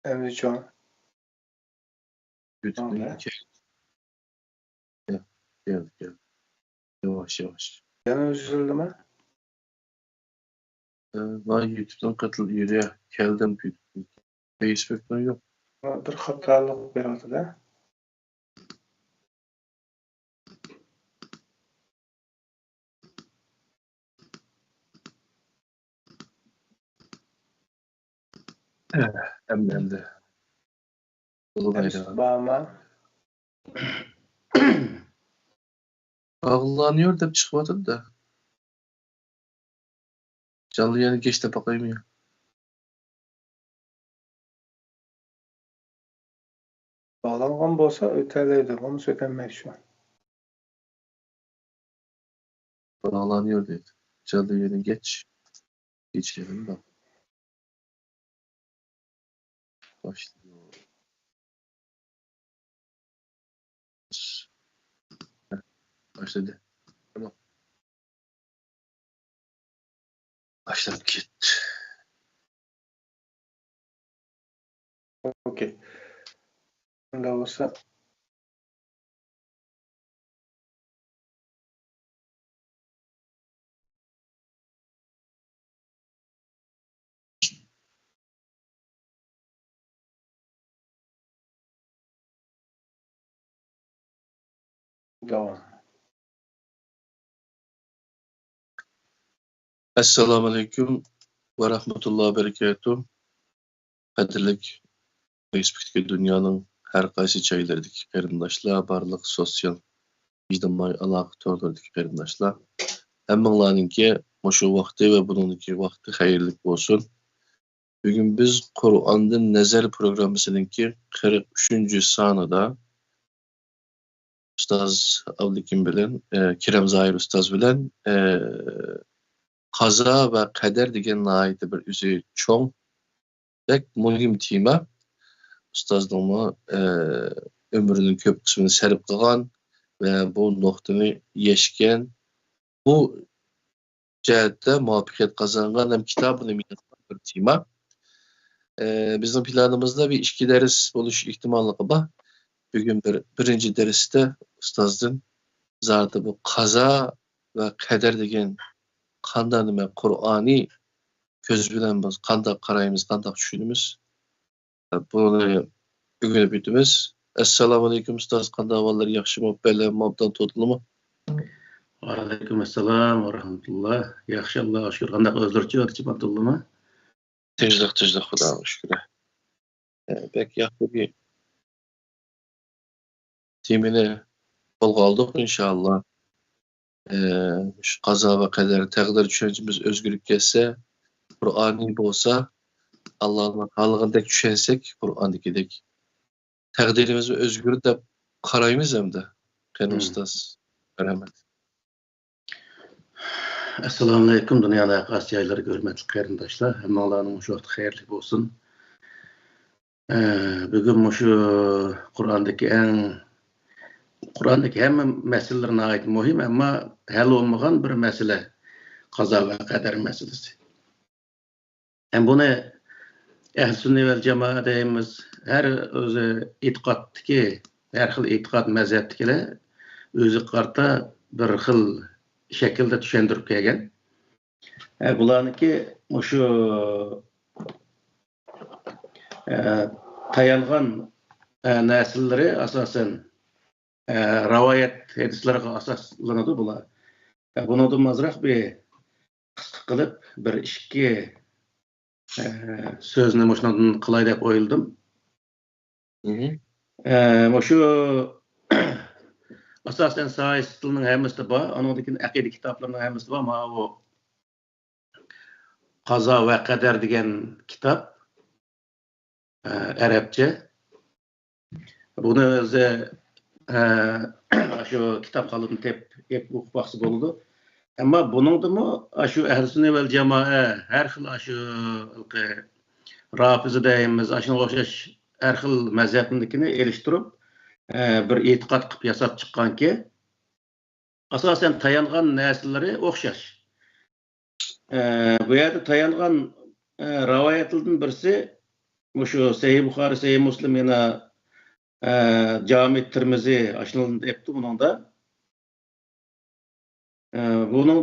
Emrecan. YouTube'da gel. Yavaş. Yana üzüldü mü? Ben YouTube'dan yürüye geldim. Facebook'tan yok. Bir hatalık bir oldu da. Hem de. Bağma. Ağlanıyor da çıkmadı da. Canlı yayını geç de bakayım ya. Bağlanğan bolsa ötələydi, onu sökənmək şu. Bağlanıyor dedi. Canlı yayını geçelim bak. Başlıyor. Başladı. Tamam. Başladı git. Okey. Bunda olsa devam. Esselamu Aleyküm ve Rahmetullah ve Berekatuhu. Kadirlik Facebook'taki dünyanın her qaysı çaylarındaki qarindaşlar, barlıq sosial ictimai əlaqə torlarındaki qarindaşlar. Həmminlarınki şu vaxtı ve bununki vaxtı xeyirlik olsun. Bugün biz Kur'an'ın Nezel programısınınki 43. sanıda Ustaz Avlikin bilen, Kerem Zahir Ustaz bilen kaza ve kader degen aitı bir üzü çoğ pek mühim tema. Ustazdığıma ömrünün köp kısmını serip kılgan ve bu noktayı yeşken bu cihette muvaffakiyet kazangan hem kitabını yazan bir tema. Bizim planımızda bir iki ders oluş ihtimallığı var. Bugün birinci derste ustazdın zaten bu kaza ve kader degen kandan nime Kur'ani köz bilen biz kandak karayımız, kandak düşünümüz. Bunu bugün bütümüz. Esselamu Aleyküm ustaz, kandak valları yaxşı mı? Böyle mabdan totulu mu? Aleykümselam ve rahmetullah. Yaxşı Allah'a şükür. Kandak özgürçü vakti batıldı mı? Tecdik Allah'a şükür. Pek yaxşı bir timini kolga aldık inşallah. Şu kaza ve kader, takdir düşüncemiz özgürlük gelse, Kur'an'ı olsa, Allah'ın halığındaki düşünsek, Kur'an'daki takdirimizi özgür de karayımız hem de. Kendi ustaz. Rahmet. Esselamu Aleyküm. Dünyada qas yayları görmetli qarindaşlar. Hem Allah'ın şu vakti hayırlı olsun. Bugün şu Kur'an'daki hem meselelerine ait mühim ama hal olmayan bir mesele. Kaza ve kader meselesi. Hem bunu Ehl-i Sünnet vel Cemaat deyimiz her özü itiqaddaki, her xil itiqad mezheptikiler özü qarta bir xil şekilde düşündürüp kelgen. Bularniki şu tayangan nesilleri asasen rivayet hadislerine asaslanıdı bular. Bunu da mazraq bir kısık kılıp bir iki sözünü moşundan kılay dep oyuldum. Şu asasen sahih tilinin hemmesi var. Onundakin akide kitaplarının hemmesi var ama o Kaza ve Kader degen kitap Arapça. Bunu özü şu kitap kalıbını hep okubaqsı boldu. Ama bunun da mı şu Ehl-i Sünnet vel Cemaat her xil şu Rafizi deyimiz, aşına oxşaş her xil mezhepindikini eliştirip bir etiqat qıp yasap çıqqan ki asasen tayangan nesilleri oxşaş. Bu yerde tayangan rivayetlerden birisi Şu Sahih Bukhari, Sahih Muslim yana Cami Tirmizi aşınıldı hepti bunun da. Bunun